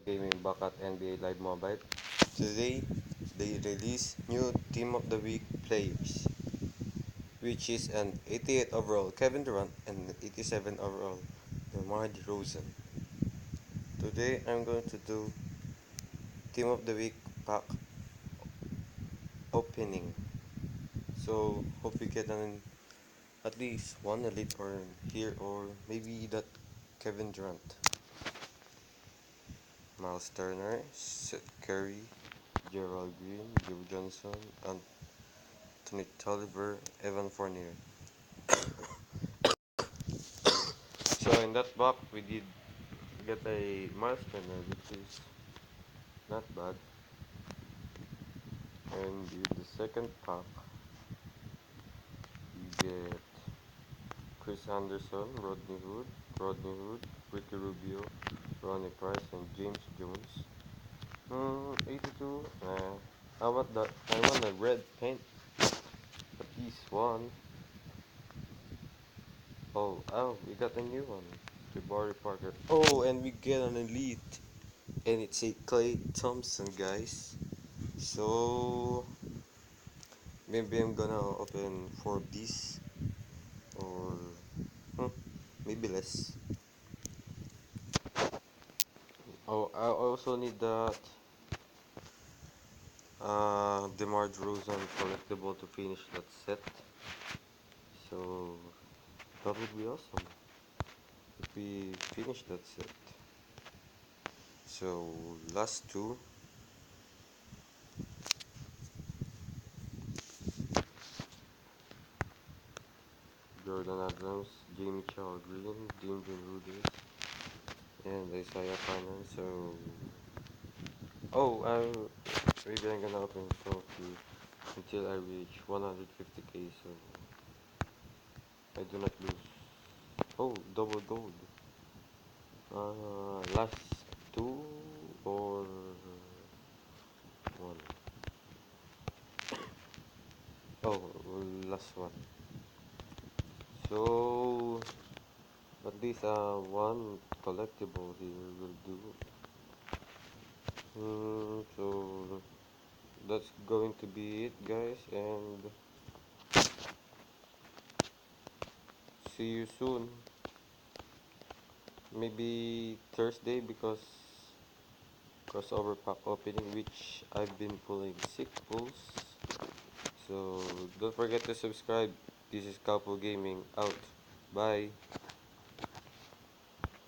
Gaming back at NBA Live Mobile. Today, they release new Team of the Week players, which is an 88 overall Kevin Durant and 87 overall DeMar DeRozan. Today, I'm going to do Team of the Week pack opening. So, hope we get at least one elite or here or maybe that Kevin Durant, Miles Turner, Seth Curry, Gerald Green, Joe Johnson, Anthony Tolliver, Evan Fournier. So in that box we did get a Miles Turner, which is not bad. And with the second pack we get Chris Anderson, Rodney Hood, Ricky Rubio, Ronnie Price, and James Jones. 82. I want a red paint, at least one. Oh, we got a new one. Jabari Parker. Oh, and we get an elite, and it's a Clay Thompson, guys. So maybe I'm gonna open 4 of these, or hmm, maybe less. Oh, I also need that DeMar DeRozan collectible to finish that set. So that would be awesome if we finish that set. So last two, Jordan Adams, Jamie Chow Green, Damian Rudis, and Isaiah Cannon. So maybe I'm gonna open Totw until I reach 150k, so I do not lose. Oh, double gold. Last two or one? Oh, last one. So at least one collectible here will do. So that's going to be it, guys, and see you soon. Maybe Thursday because crossover pack opening, which I've been pulling 6 pulls. So don't forget to subscribe. This is Capo Gaming out. Bye.